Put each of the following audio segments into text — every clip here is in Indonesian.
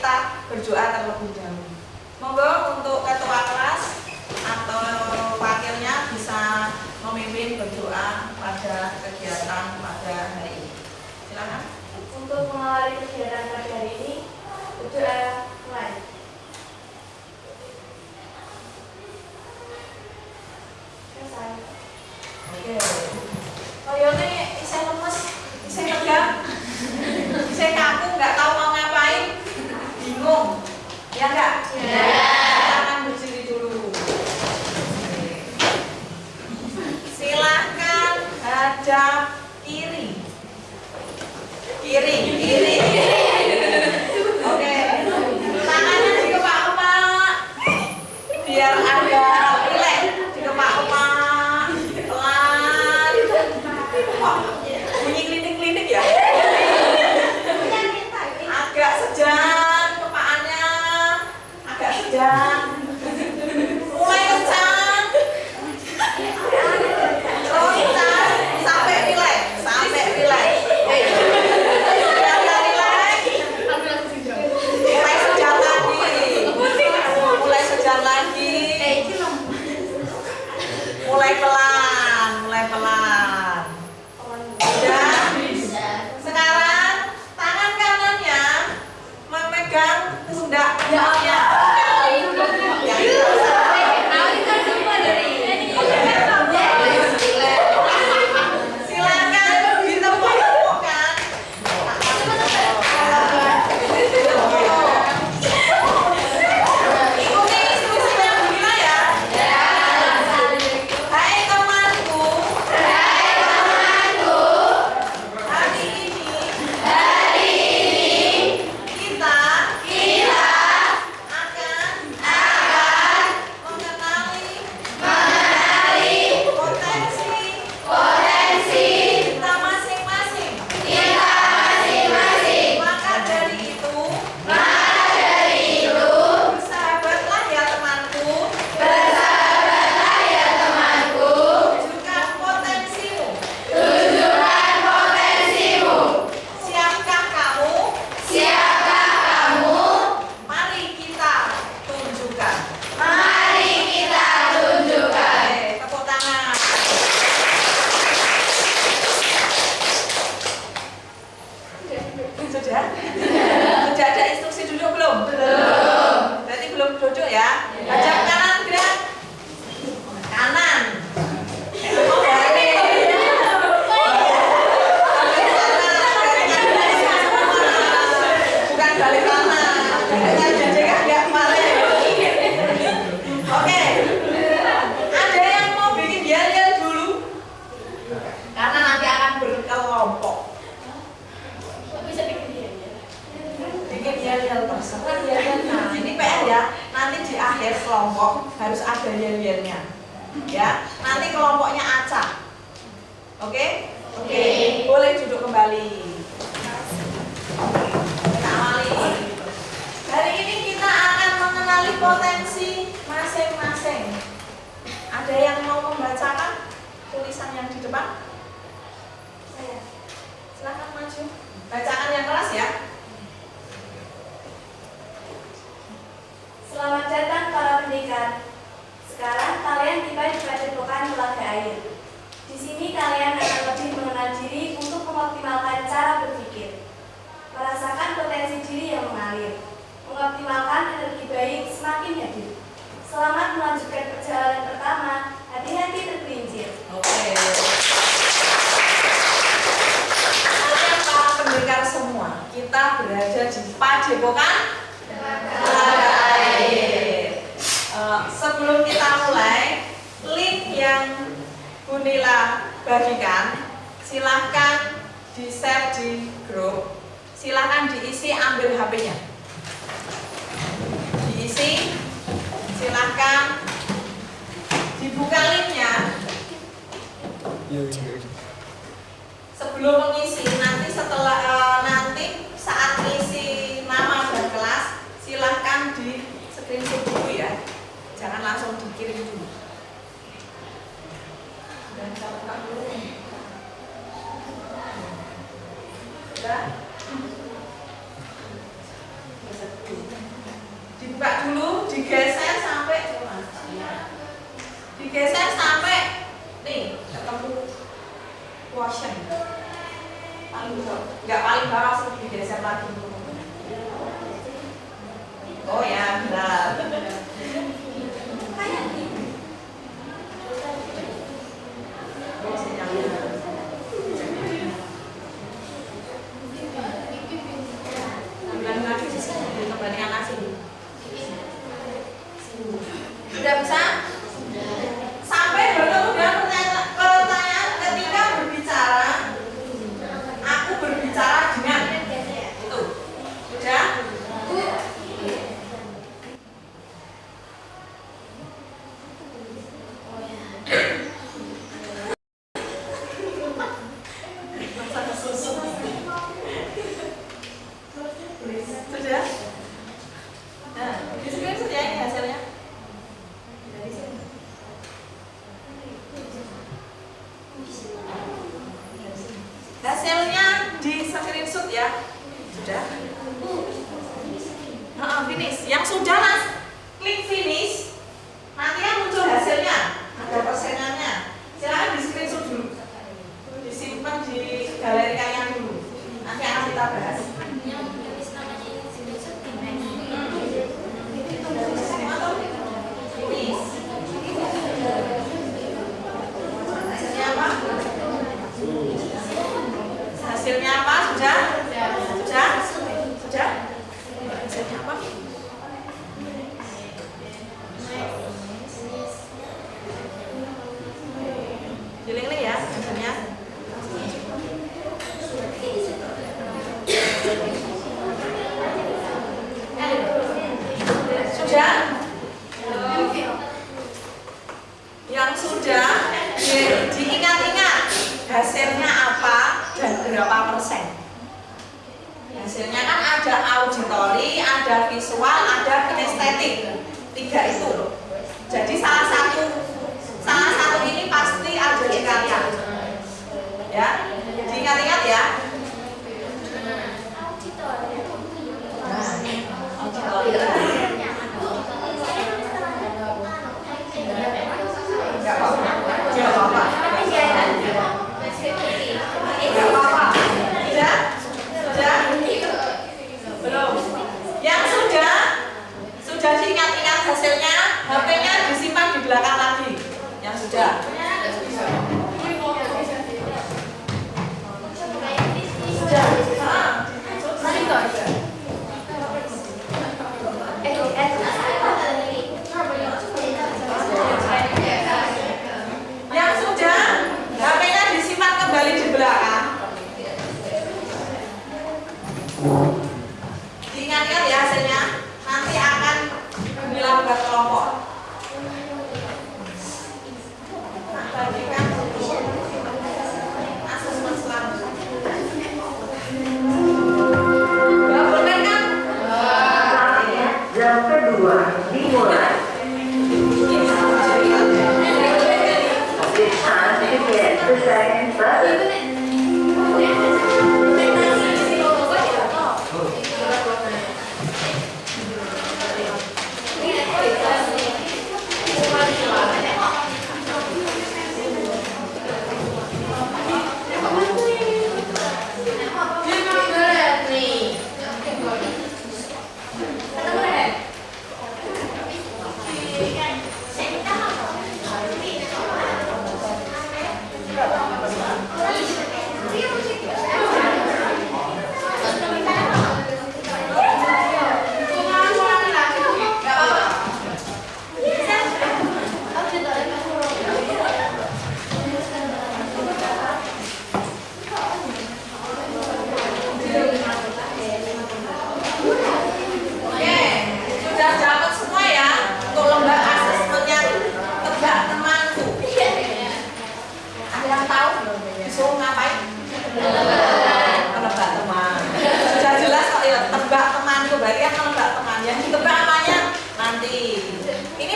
kita berdoa terlebih dahulu. Monggo untuk ketua kelas atau wakilnya bisa memimpin berdoa pada kegiatan pada hari ini. Silakan. Untuk mengawali kegiatan pada hari ini, berdoa mulai. Selesai. Oke. Koyone isih lemes, isih tegang, isih kaku, nggak tahu mau ngapain, bingung, ya nggak? Ya. Silakan berdiri dulu. Silakan hadap kiri. Kiri. Oke. Tangannya di kepak-kepak, biar agak rileks di kepak-kepak. Pelan. Kok bunyi klinik-klinik ya? Agak sejam kepakannya, agak sejam. Mulai kencang. Kencang sampai rileks, sampai rileks. Mulai sejam lagi. Mulai sejam lagi. Mulai pelan, mulai pelan. Sudah. Sekarang tangan kanannya memegang pundak kakinya. Ya, silakan ditepuk-tepukkan. Ikuti instruksinya Bu Gina ya. Hai temanku. Hari ini kita akan mengenali potensi kita masing-masing. Maka dari itu bersahabatlah ya temanku. Tunjukkan potensimu. Siapkah kamu? Mari kita tunjukkan. Oke, tepuk tangan. Sudah? Sudah ada instruksi duduk belum? Berarti belum duduk ya? Ajak kanan gerak. Kanan. Oh, balik. Bukan balik kanan. Dengan jejak nggak balik. Oke. Ada yang mau bikin yel-yel dulu? Karena nanti akan berkelompok. Bikin yel-yel terserah yel-yel. Nah, ini PR ya. Nanti di akhir kelompok harus ada yel-yelnya. Ya, nanti kelompoknya acak. Oke? Oke. Boleh duduk kembali. Kita awali. Hari ini kita akan mengenali potensi masing-masing. Ada yang mau membacakan tulisan yang di depan? Saya. Silakan maju. Bacaan yang keras ya. Selamat datang para pendekar. Sekarang kalian tiba di padepokan Telaga Air. Di sini kalian akan lebih mengenal diri untuk mengoptimalkan cara berpikir, merasakan potensi diri yang mengalir, mengoptimalkan energi baik semakin hadir. Selamat melanjutkan perjalanan pertama. Hati-hati tergelincir. Oke. Kalian para pendekar semua, kita berada di padepokan Telaga Air. Sebelum kita mulai, link yang Bu Nila bagikan, silahkan di-share di grup. Silahkan diisi, ambil HP-nya. Diisi, silahkan dibuka linknya. Sebelum mengisi, nanti setelah nanti saat ngisi nama dan kelas, silahkan di screenshot dulu ya. Jangan langsung dikirim dulu. Dan catatkan dulu. Sudah? digeser sampai nih ketemu quotient paling bawah, nggak paling bawah sih, digeser lagi. Oh ya benar. Kembalikan nasi. Sudah bisa? Sampai bertemu dengan pertanyaan ketika berbicara, aku berbicara dengan itu. Sudah? Sudah? Nah, di sini sudah ini hasilnya. Hasilnya di screenshot ya. Sudah? Finish. Yang sudah mas, klik finish. Nanti kan muncul hasilnya, ada persenannya. Silahkan di screenshot dulu, disimpan di galeri kalian dulu. Nanti akan kita bahas. Hasilnya apa? Sudah? Sudah? Sudah? Hasilnya apa? Diling-ling ya hasilnya. Sudah? Yang sudah diingat-ingat hasilnya apa dan berapa persen. Hasilnya kan ada auditori, ada visual, ada kinestetik. 3 itu. Jadi salah satu ini pasti ada di kalian. Ya, diingat-ingat ya. Auditori. Enggak apa-apa. Enggak apa-apa. Enggak apa-apa. Sudah? Sudah? Belum. Yang sudah diingat-ingat hasilnya, HP-nya disimpan di belakang lagi. Yang sudah. Sudah. Yang sudah, HP-nya disimpan kembali di belakang. Diingat-ingat ya hasilnya. Nanti akan dilakukan kelompok. Nah, bagikan asesmen selanjutnya. Boleh kan? Jam kedua dimulai. It's time to get the second button.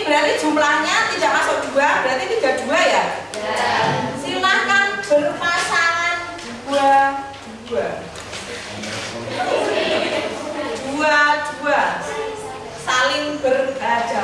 Berarti jumlahnya tidak masuk 2, berarti 32 ya? Silahkan berpasangan 2-2 saling berhadapan.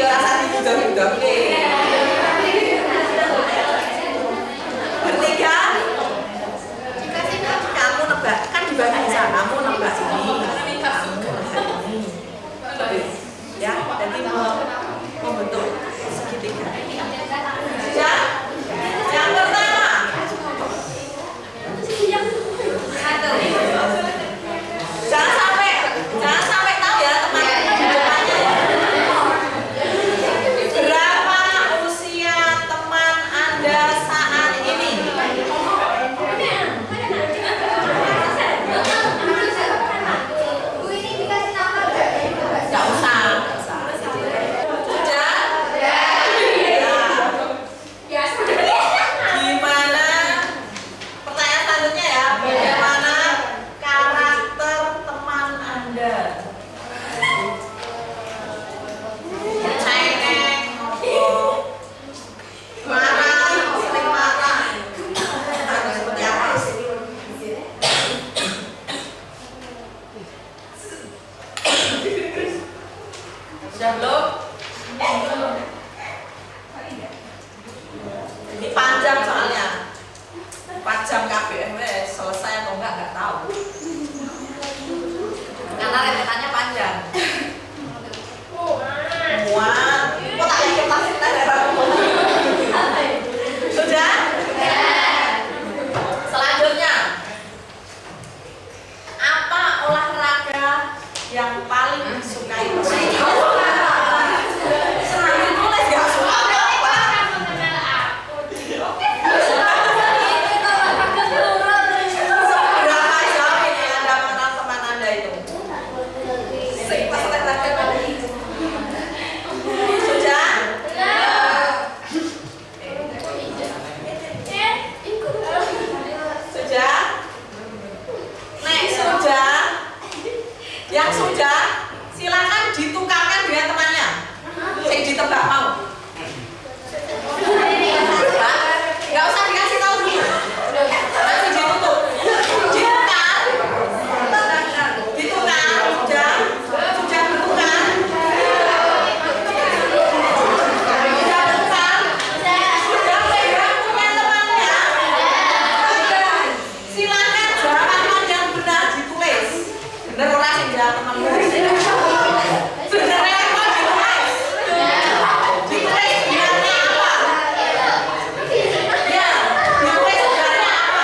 ya rasa dibudak-budak. Bertiga. Kamu nebak, kan dibagi bisa. Kamu nebak ini. Kamu nebak ini. Ya, jadi membentuk segitiga. Ya, yang pertama. Jangan sampai tahu ya teman-teman jawabannya ya. Berapa usia teman Anda saat ini? Nggak usah. Sudah? Ya. Gimana? Pertanyaan selanjutnya ya. Bagaimana karakter teman Anda? Cengeng, marah, sering marah. Atau seperti apa? Sudah belum? Ini panjang soalnya. 4 jam KBM selesai atau enggak tahu. Karena rentetannya panjang. Muat. Kok tak yakin pasti sudah? Selanjutnya, apa olahraga yang paling disukai? Senang ditulis gak suka apa? Berapa jam ini Anda mengenal teman Anda itu? Sudah? Sudah? Next, sudah? Yang sudah, silakan ditukarkan dengan temannya. Yang ditebak mau. Nggak usah dikasih tahu dulu. Nanti ditutup. Ditukar. Ditukar. Sudah? Sudah bertukar? Sudah bertukar? Sudah pegang punya temannya? Silakan jawaban yang benar ditulis. Bener orang sih jawaban temanmu. Sebenarnya apa ditulis? Ditulis bilangnya apa? Ya, ditulis bilangnya apa?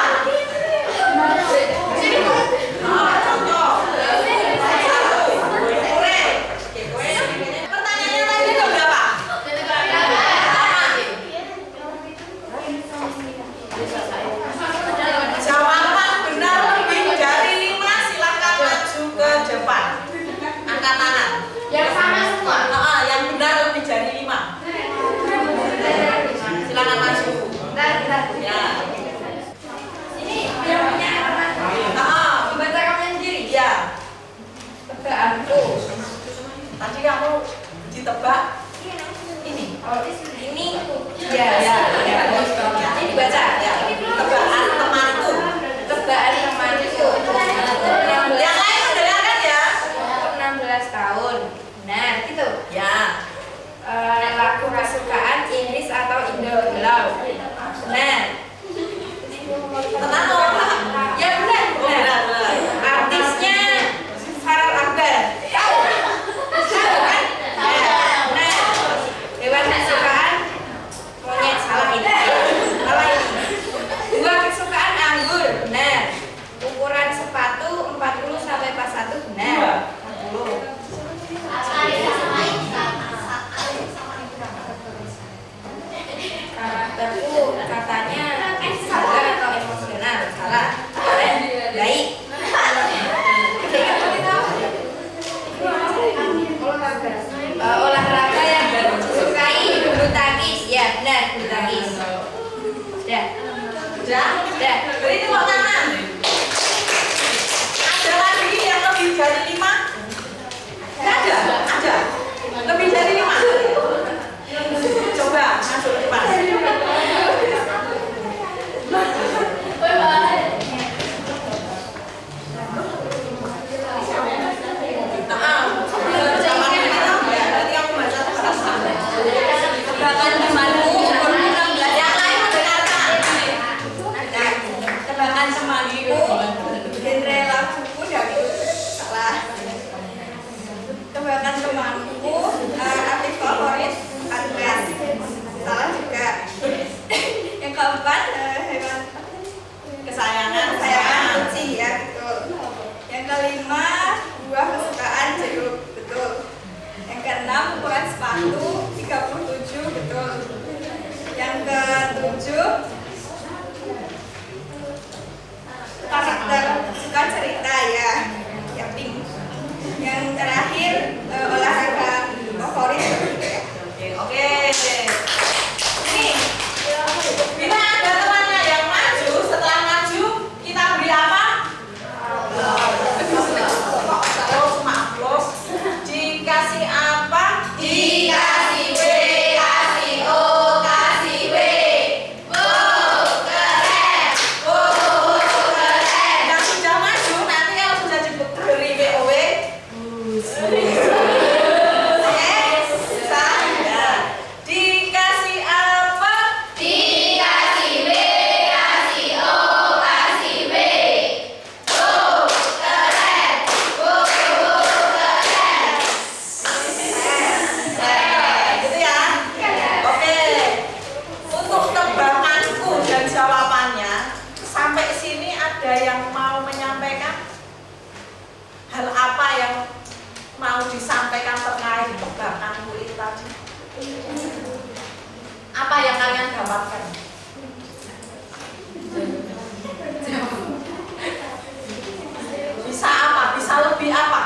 Contoh. Kue. Pertanyaannya tadi itu berapa? Jawaban benar lebih dari 5, silakan maju ke depan. Angkat tangan. Yang sama semua. Yang benar lebih dari 5. Silakan maju. Ya. Ini yang punya teman. Membaca kamu sendiri. Ya. Tebakanku. Tadi kamu ditebak ini. Ini. Ya. Ini dibaca. Ya. Tebakan temanku. Tebakan temanku. Yang lain mendengarkan ya. 16 tahun. Benar, gitu. Ya. Lagu kesukaan Inggris atau Indo-Galau. Benar. Tenang orang. Ya benar, benar. Artisnya Farah Akbar. Tahu? Tahu kan? Ya, benar. Hewan kesukaan monyet. Salah. 37 betul. Yang ke-7 karakter suka cerita ya, yang pink. Yang terakhir olahraga favorit. Oke. Nih, bila ada temannya yang maju, setelah maju kita beri apa? Aplaus. Dikasih apa? Dikasih W, kasih O, kasih W. Keren. Yang sudah maju nanti kalau sudah diberi WOW, dikasih apa? Dikasih W, kasih O, kasih W. Keren. Gitu ya. Oke. Untuk tebakanku dan jawabannya sampai sini ada yang mau menyampaikan hal apa yang mau disampaikan terkait tebakanku itu tadi? Apa yang kalian dapatkan? Bisa apa? Bisa lebih apa?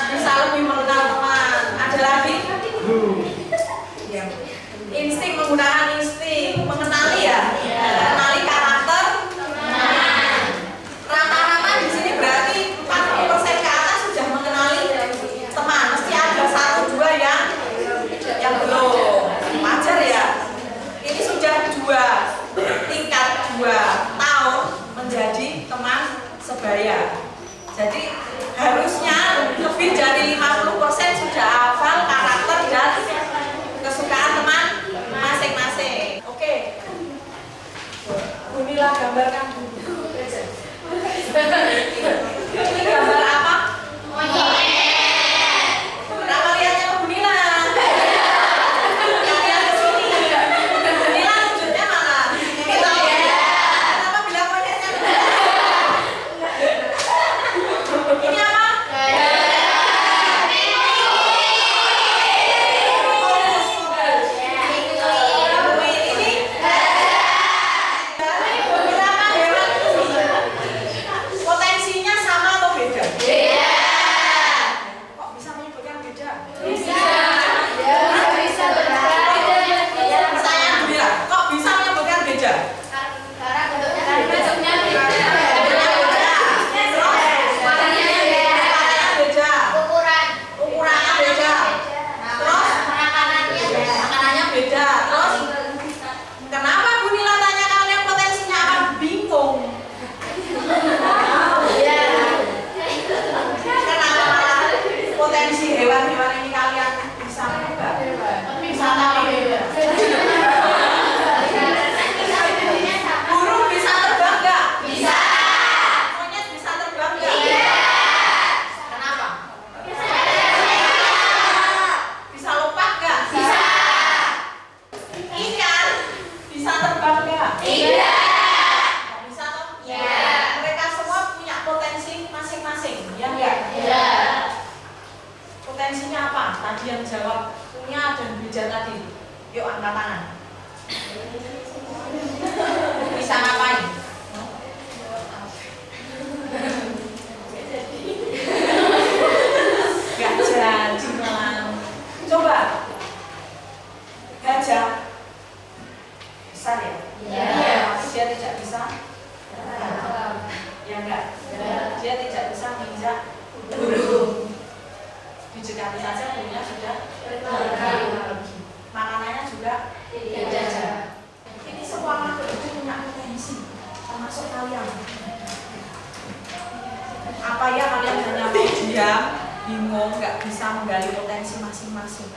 Bisa lebih mengenal teman. Ada lagi? Insting, menggunakan insting, mengenali ya, mengenali karakter. Rata-rata di sini berarti 40% ke atas sudah mengenali teman. Mesti ada 1-2 yang belum. Wajar ya. Ini sudah 2 tahun menjadi teman sebaya. Jadi harusnya lebih dari 50% sudah hafal karakter dan kesukaan teman masing-masing. Oke. Bunilah gambarkan dulu. Ini gambar apa? Kenapa lihatnya ke Bunila? Yang lihat ke sini. Bunila wujudnya mana? Ini tahu ya. Kenapa bilang monyetnya? Ini apa? Potensinya sama atau beda? Kok bisa menyebutkan beda? Saya bilang, kok bisa menyebutkan beda? Warnanya beda, ukurannya beda, terus makanannya beda. Terus kenapa Bu Nila tanya kalian potensinya apa? Bingung. Kenapa potensi hewan-hewan ini kalian bisa menebak? Bisa tahu? Burung bisa terbang nggak? Bisa. Monyet bisa terbang nggak? Kenapa? Bisa lompat nggak? Bisa. Ikan bisa terbang nggak? Tidak. Nggak bisa toh? Iya. Mereka semua punya potensi masing-masing, ya nggak? Iya. Potensinya apa? Tadi yang jawab punya dan beda tadi. Yuk angkat tangan. Bisa ngapain? Gak jadi malah. Coba. Gajah. Besar ya? Iya. Dia tidak bisa. Ya enggak? Dia tidak bisa menginjak burung. Didekati saja burungnya sudah makanannya juga beda. Ini semua makhluk itu punya potensi, termasuk kalian. Apa ya kalian hanya mau diam, bingung, nggak bisa menggali potensi masing-masing,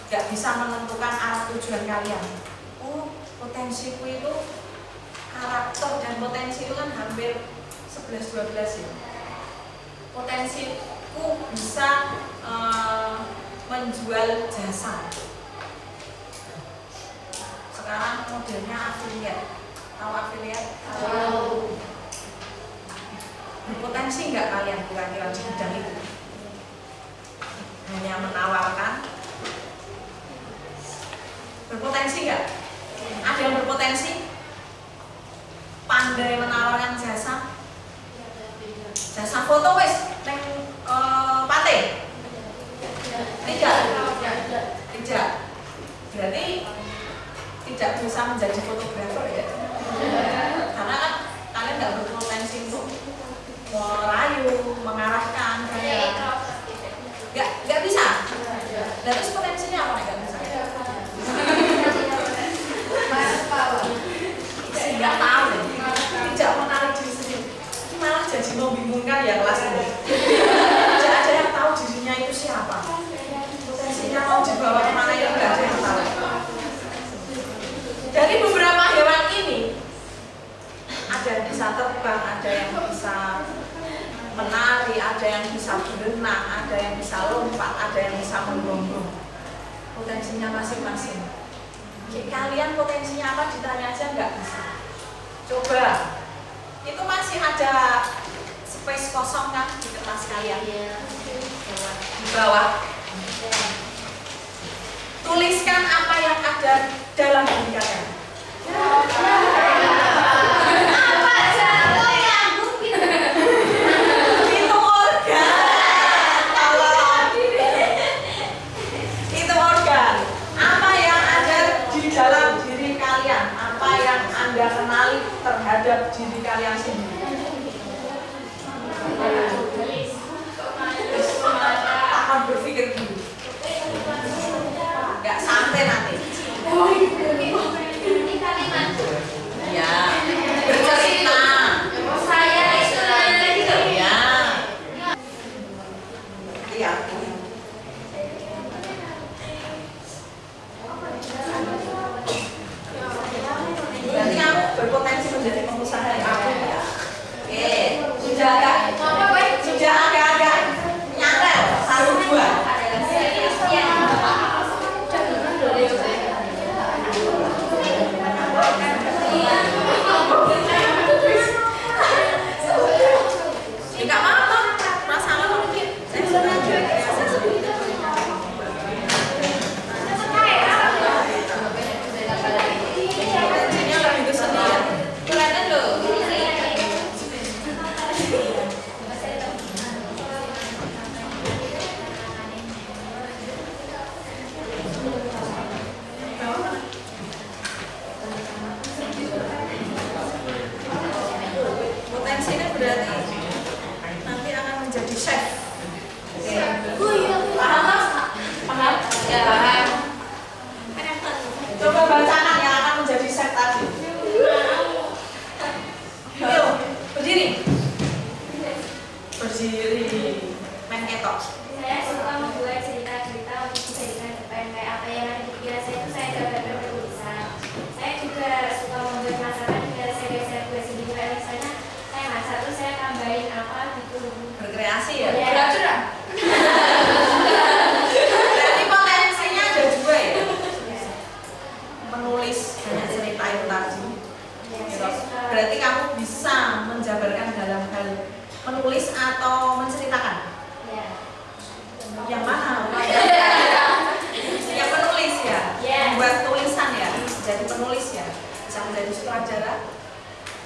nggak bisa menentukan arah tujuan kalian. Oh, potensiku itu karakter dan potensi itu kan hampir 11-12 ya. Potensiku bisa menjual jasa. Sekarang modelnya affiliate. Tahu affiliate? Tahu. Berpotensi nggak kalian kira-kira di bidang itu? Hanya menawarkan terus potensinya apa nih kan? Nggak tahu, tidak menarik diri sendiri. Ini malah jadi membingungkan ya kelas ini. Tidak ada yang tahu dirinya itu siapa. Potensinya mau dibawa kemana ya nggak ada yang tahu. Dari beberapa hewan ini, ada yang bisa terbang, ada yang bisa menari, ada yang bisa berenang, ada yang bisa lompat, ada yang bisa menggonggong. Potensinya masing-masing. Kalian potensinya apa ditanya aja nggak bisa. Coba, itu masih ada space kosong kan di kertas kalian? Di bawah. Tuliskan apa yang ada dalam diri kalian. Itu organ. Itu organ. Apa yang ada di dalam diri kalian? Apa yang Anda kenali terhadap diri kalian sendiri? Akan berpikir dulu. Nggak sampai nanti. Ya, bercerita. Ya. Iya. Berarti kamu berpotensi menjadi pengusaha ya? Oke, sudah agak nyangkal 1-2. Enggak apa-apa, masalah mungkin saya sengaja saya sebut. Potensinya lebih ke seni ya. Kelihatan loh. Potensinya berarti nanti akan menjadi chef. Paham mas? Paham? Ya paham. Coba bacakan yang akan menjadi chef tadi. Yuk, berdiri. Berdiri. Main ketok. Saya suka membuat cerita-cerita untuk dijadikan cerpen. Kayak apa yang ada di pikiran saya itu saya gambarkan ke tulisan. Saya juga suka membuat masakan dengan saya buat sendiri. Kayak misalnya saya masak terus saya tambahin apa gitu. Berkreasi ya? Iya. Berarti potensinya ada 2 ya? Menulis banyak cerita itu tadi. Berarti kamu bisa menjabarkan dalam hal menulis atau menceritakan? Iya. Yang mana? Yang menulis ya? Iya. Membuat tulisan ya? Jadi penulis ya? Bisa menjadi sutradara?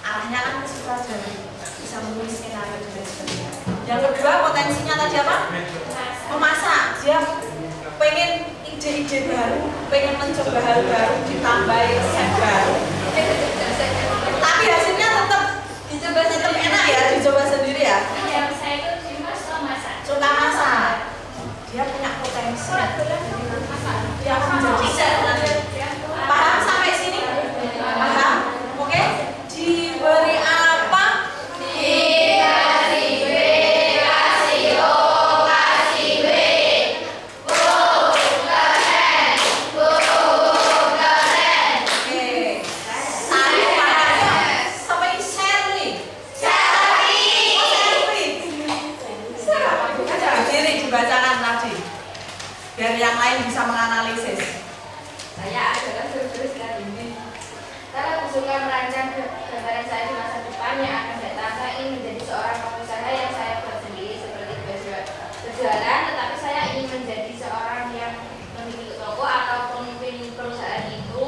Arahnya kan ke sutradara. Bisa menulis skenario dan sebagainya. Yang kedua potensinya tadi apa? Memasak. Dia pengen ide-ide baru, pengen mencoba hal baru, ditambahin resep baru. Tapi hasilnya tetap enak ya, dicoba sendiri ya. Yang saya itu cuma suka masak. Suka masak. Dia punya potensi. Dia akan menjadi chef nanti. Paham sampai sini? Paham? Oke? Diberi apa? Dikasih B, kasih O, kasih B. Keren. Oke. Saya paham. Sampai share nih. Berdiri dibacakan tadi. Biar yang lain bisa menganalisis. Saya adalah terus ini. Saya suka merancang gambaran saya di masa depan yang akan datang. Saya ingin menjadi seorang pengusaha yang saya buat sendiri seperti berjualan, tetapi saya ingin menjadi seorang yang memiliki toko atau pemimpin perusahaan itu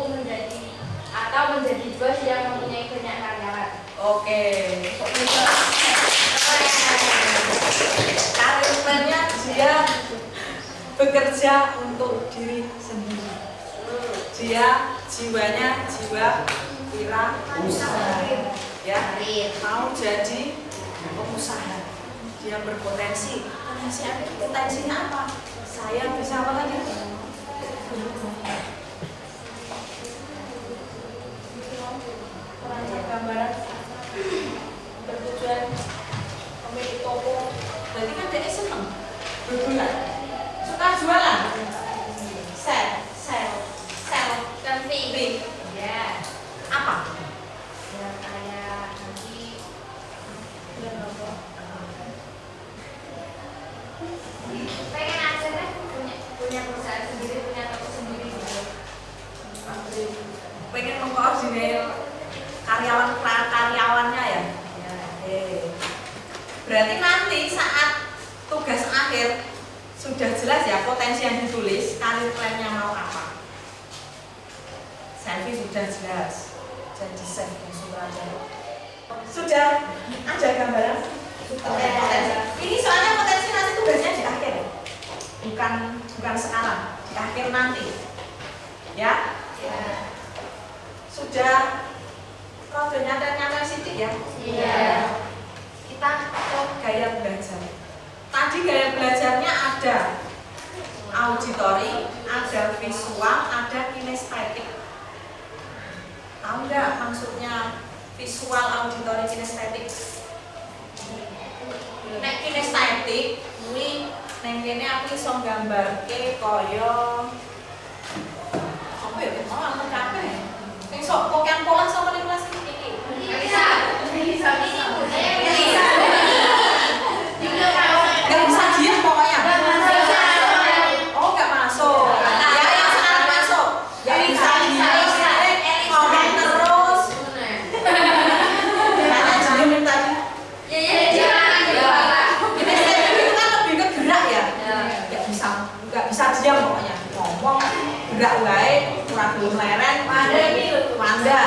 menjadi bos yang mempunyai banyak karyawan. Oke. Karir plannya dia bekerja untuk diri sendiri. Dia jiwanya jiwa wirausaha. Ya, mau jadi pengusaha. Dia berpotensi. Potensinya apa? Saya bisa apa lagi? punya perusahaan sendiri, punya toko sendiri gitu. Pengen mengkoordinir karyawannya ya. Berarti nanti saat tugas akhir sudah jelas ya potensi yang ditulis, karir plannya mau apa. Selfie sudah jelas, jadi save yang sudah ada gambaran. Ini soalnya potensi nanti tugasnya di akhir, bukan sekarang, di akhir nanti, ya. Sudah rodanya nyata sidik ya. Kita ke gaya belajar. Tadi gaya belajarnya ada auditori, ada visual, ada kinestetik. Tahu nggak maksudnya visual, auditori, kinestetik? Nek kinestetik, ini neng kene aku iso nggambarke kaya apa ya? Oh, aku kabeh. Sing sok pokan pola sapa ning kelas iki? Bisa. Nggak bisa diam pokoknya. Oh, nggak masuk. Ya, yang sekarang masuk. Nggak bisa diam. Ngomong terus. Karena diam tadi. Ini kan lebih ke gerak ya. Nggak bisa diam pokoknya. Ngomong gerak wae, kurang belum leren. Manda.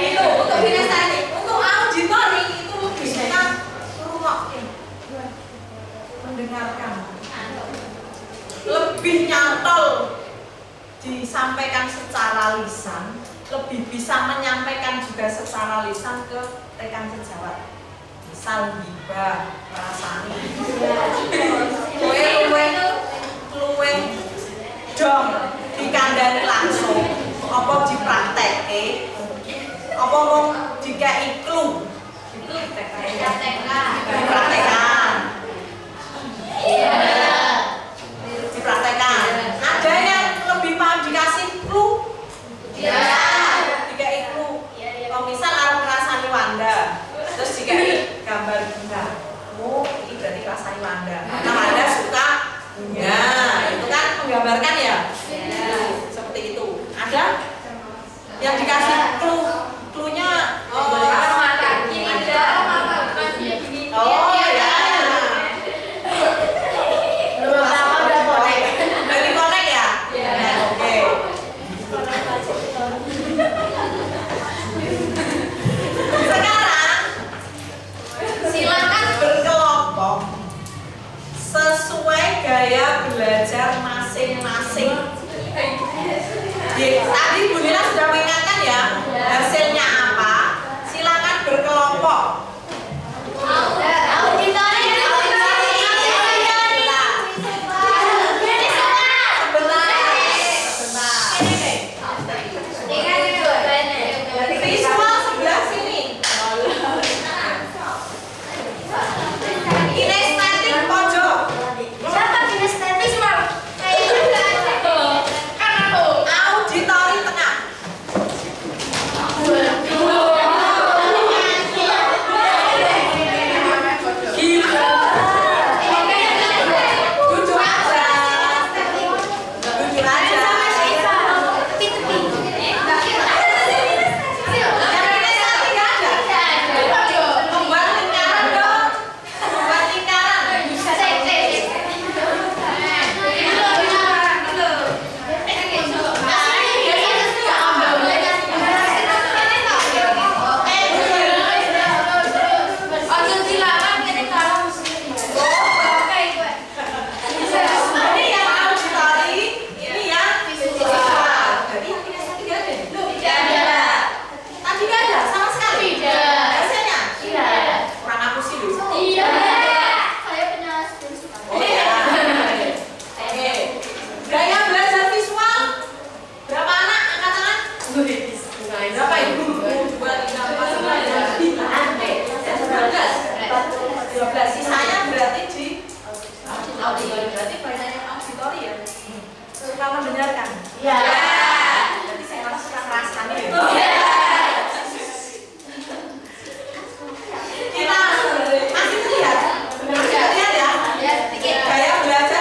Itu untuk kinestetik. Untuk auditori itu lebih kita rumokin, mendengarkan, lebih nyantol disampaikan secara lisan, lebih bisa menyampaikan juga secara lisan ke rekan sejawat. Misal hibah, rasani, luwe dong dikandani langsung, apa dipraktekke, apa mau dikei clue, dipraktekan. Ada yang lebih paham dikasih clue, dikei clue. Kalau misal arep ngrasani Wanda, terus dikei gambar bunga. Oh, ini berarti rasani Wanda. Karena Wanda suka bunga. Itu kan menggambarkan ya. Seperti itu. Ada yang dikasih clue-nya dari connect ya? Oke. Sekarang silakan berkelompok sesuai gaya belajar masing-masing. Tadi Bu Lila sudah mengingatkan ya, hasilnya apa? Silakan berkelompok. Visual sebelah sini. Kinestetik pojok. Auditori tengah. Gila. Jujur aja. Jujur aja. Yang kinestetik nggak ada. Membuat lingkaran dong. Membuat lingkaran. Ini yang auditori, ini yang visual. Jadi yang kinestetik nggak ada. Tadi nggak ada sama sekali. Hasilnya kurang aku sih loh. Oh ya. Oke. Gaya belajar visual. Berapa anak angkat tangan? Berapa ibu? 2, 3, 4, 5, 12. Sisanya berarti di auditori. Berarti banyak yang auditori ya. Suka mendengarkan. Jadi saya harus suka merasakan ya. Kita masih lihat ya. Gaya belajar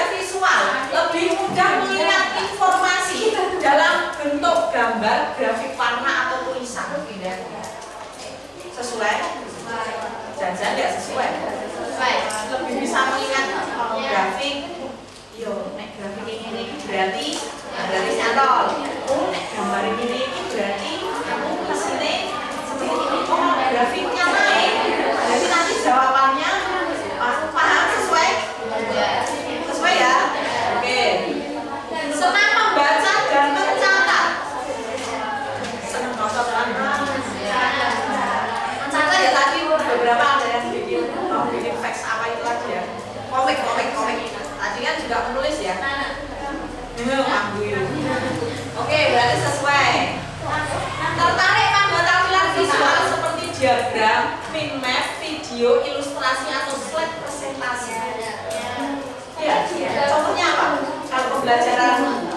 pembelajaran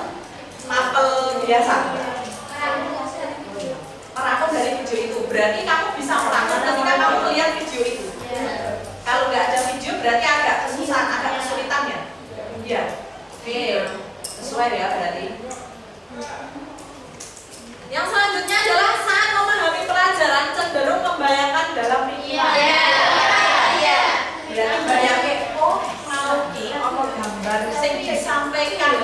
mapel biasa? Merangkum dari video itu. Berarti kamu bisa merangkum ketika kamu melihat video itu. Kalau nggak ada video berarti agak kesusahan, agak kesulitan ya. Iya. Oke, sesuai ya berarti. Yang selanjutnya adalah saat memahami pelajaran cenderung membayangkan dalam pikiran. Berarti bayangke oh mau ki apa gambar sing disampaikan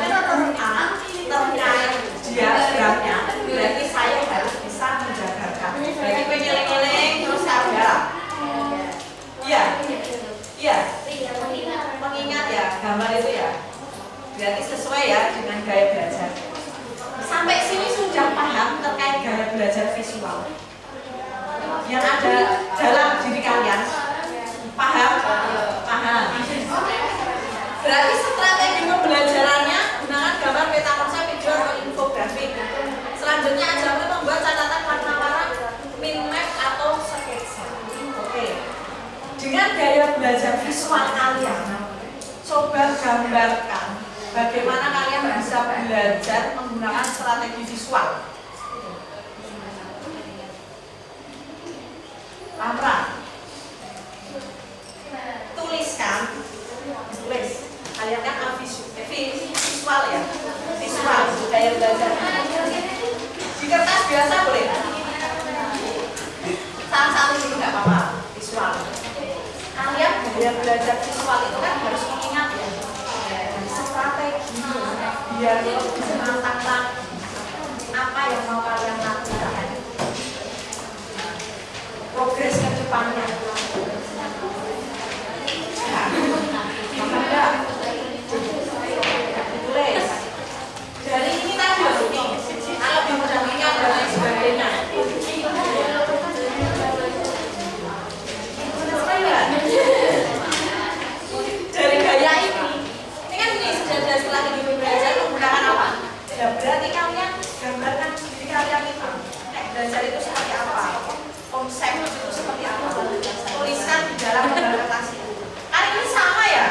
terkait diagramnya. Berarti saya harus bisa menjabarkan. Berarti penyeling-eling terus sadar. Iya. Iya. Mengingat ya gambar itu ya. Berarti sesuai ya dengan gaya belajar. Sampai sini sudah paham terkait gaya belajar visual yang ada dalam diri kalian? Paham? Paham. Berarti strategi pembelajarannya gunakan gambar, peta konsep, video atau infografik. Selanjutnya ajarkan membuat catatan warna-warna, mind map atau sketsa. Oke. Dengan gaya belajar visual kalian, coba gambarkan bagaimana kalian bisa belajar menggunakan strategi visual. Amra, tuliskan, tulis. Kalian kan visual ya, visual gaya belajar. Di kertas biasa boleh. Salah satu dulu nggak apa-apa, visual. Kalian gaya belajar visual itu kan harus mengingat ya. Strategi biar bisa menantang apa yang mau kalian lakukan, progres ke depannya. Maka tulis dari ini tadi kalau dimudah-mudahan dan lain sebagainya. Dari gaya ini kan ini sudah setelah belajar menggunakan apa? Ya berarti kalian gambarkan diri kalian itu. Belajar itu seperti apa? Konsep itu seperti apa? Tuliskan di dalam lembar kertas itu. Kan ini sama ya?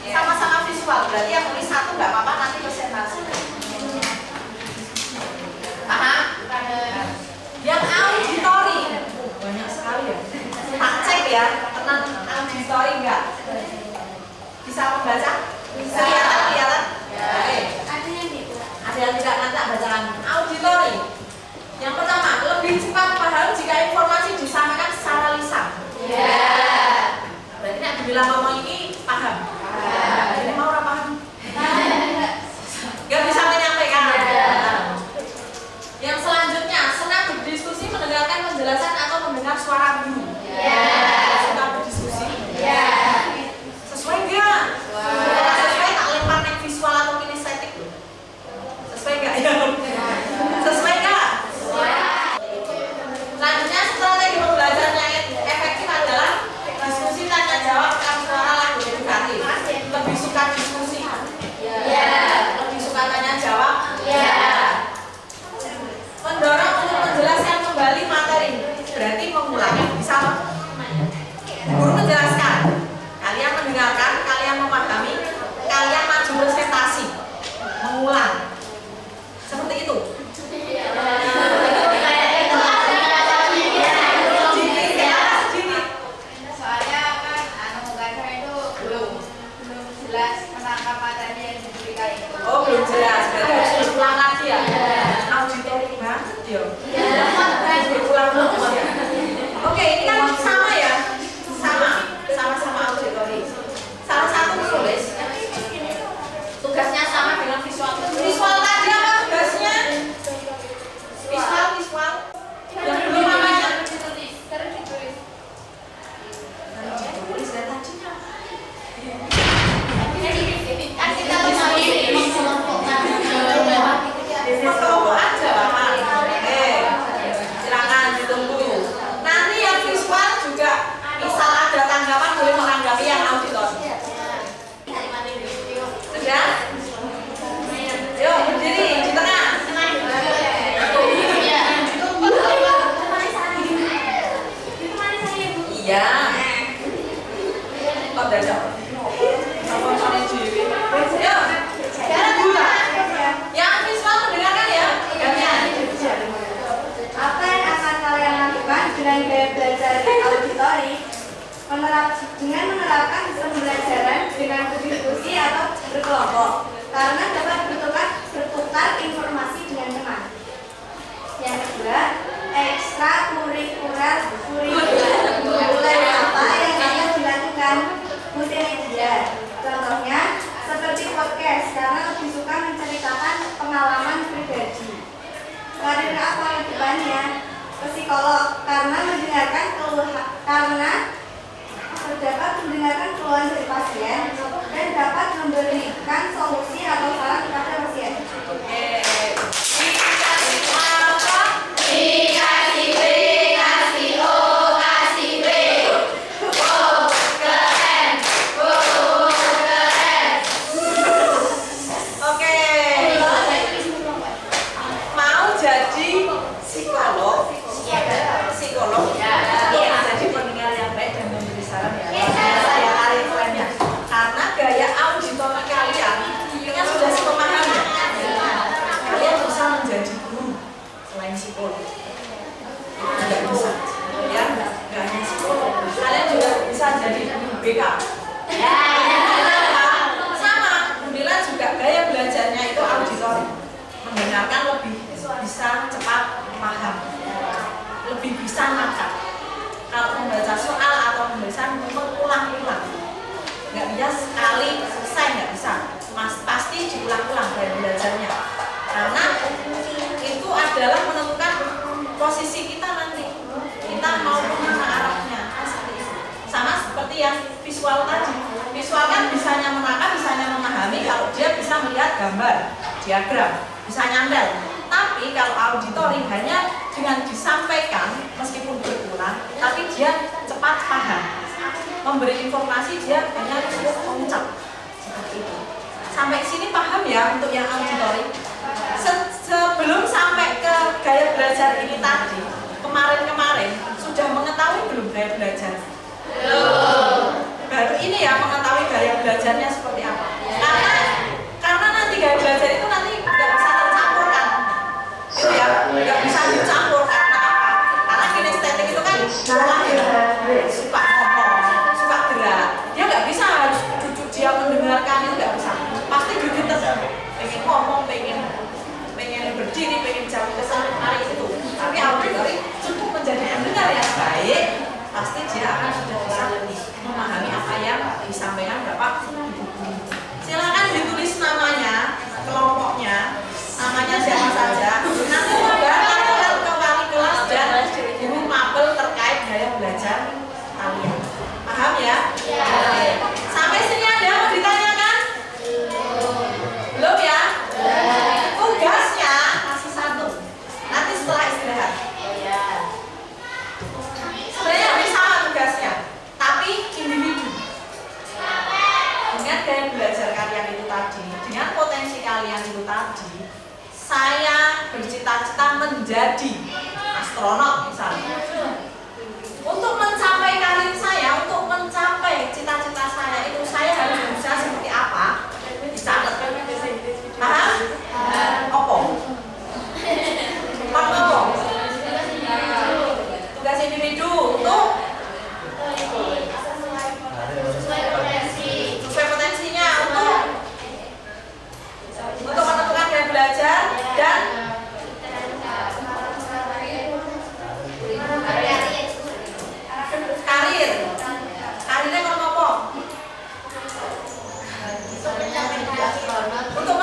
Sama-sama visual. Berarti yang tulis satu nggak apa-apa, nanti presentasi. Paham? Yang auditori banyak sekali ya. Tak cek ya, tenang auditori enggak? Bisa membaca? Kelihatan? Oke. Ada yang tidak nanti bacakan. Auditori. Yang pertama, lebih cepat paham jika informasi disampaikan secara lisan. Berarti nak dibilang ngomong ini paham. Jadi mau orang paham? Gak bisa menyampaikan. Yang selanjutnya, senang berdiskusi, mendengarkan penjelasan atau mendengar suara guru. Senang berdiskusi. Sesuai nggak? Sesuai tak lempar nek visual atau kinestetik loh. Sesuai nggak ya? Sesuai nggak? Selanjutnya strategi pembelajarannya efektif adalah diskusi, tanya jawab, rekam suara, lagu edukatif. Lebih suka diskusi? Lebih suka tanya jawab? Mendorong untuk menjelaskan kembali materi. Berarti mengulangi. Bisa guru menjelaskan, kalian mendengarkan, kalian memahami, kalian maju presentasi, mengulang. Seperti itu. Soalnya kan kadang itu belum jelas menangkap materi yang diberikan itu. Oh belum jelas, berarti harus diulang lagi ya. Auditori banget ya. Diulang terus ya. Oke, ini kan sama ya, sama-sama auditori. Salah satu menulis, tugasnya sama dengan visual. Visual tadi apa tugasnya? Visual. Yang belum namanya? Terus ditulis. Tulis dari tadinya. Kan kita Kelompok aja Pak. Silakan ditunggu. Nanti yang visual juga misal ada tanggapan boleh menanggapi yang auditor. kebutuhannya. Psikolog karena dapat mendengarkan keluhan dari pasien dan dapat memberikan solusi atau saran kepada pasien. Oke. Dikasih apa? Dikasih B, kasih O, kasih B. Wow, keren. Wow, keren. Oke. Mau jadi psikolog? Psikolog. Jadi pendengar yang baik dan memberi saran ya. Saya tarik kerennya. Karena gaya auditori kalian ini kan sudah sepemahaman ya. Kalian bisa menjadi guru selain psikolog. Tidak bisa. Ya, nggak hanya psikolog. Kalian juga bisa jadi guru BK. Sama, Bundila juga gaya belajarnya itu auditori. Mendengarkan lebih bisa cepat paham, lebih bisa nangkap. Kalau membaca soal atau pembahasan mengulang-ulang, nggak bisa sekali selesai, nggak bisa. Pasti diulang-ulang gaya belajarnya. Karena itu adalah menentukan posisi kita nanti. Kita mau kemana arahnya. Sama seperti yang visual tadi. Visual kan bisanya menangkap, bisanya memahami kalau dia bisa melihat gambar, diagram, bisa nyandal. Tapi kalau auditori hanya dengan disampaikan meskipun berulang, tapi dia cepat paham. Memberi informasi dia hanya cukup mengucap seperti itu. Sampai sini paham ya untuk yang auditori. Sebelum sampai ke gaya belajar ini tadi, kemarin-kemarin sudah mengetahui belum gaya belajar? Baru ini ya mengetahui gaya belajarnya seperti apa. Karena nanti gaya belajar itu nanti nggak bisa tercampurkan. Itu ya, nggak bisa dicampur karena apa? Karena kinestetik itu kan lahir suka ngomong, suka gerak. Dia nggak bisa harus duduk dia mendengarkan, itu nggak bisa. Pasti gitu pengen ngomong, pengen berdiri, pengen jauh ke sana kemari itu. Tapi auditori cukup menjadi pendengar yang baik, pasti dia akan sudah bisa memahami apa yang disampaikan Bapak Ibu. Silakan ditulis namanya, kelompoknya, namanya siapa saja. Nanti membahas ke wali kelas dan guru mapel terkait gaya belajar kalian. Paham ya? Ya. Sampai sini ada mau ditanyakan? Belum ya? Tugasnya masih satu. Nanti setelah istirahat. Sebenarnya hampir sama tugasnya, tapi individu. Dengan gaya belajar kalian itu tadi, dengan potensi kalian itu tadi, saya bercita-cita menjadi astronot misalnya. Untuk mencapai karir saya, untuk mencapai cita-cita saya itu, saya harus berusaha seperti apa? Dicatat. Paham? Opo? Opo? Tugas individu untuk sesuai potensinya untuk menentukan gaya belajar dan karirnya kalau apa? Untuk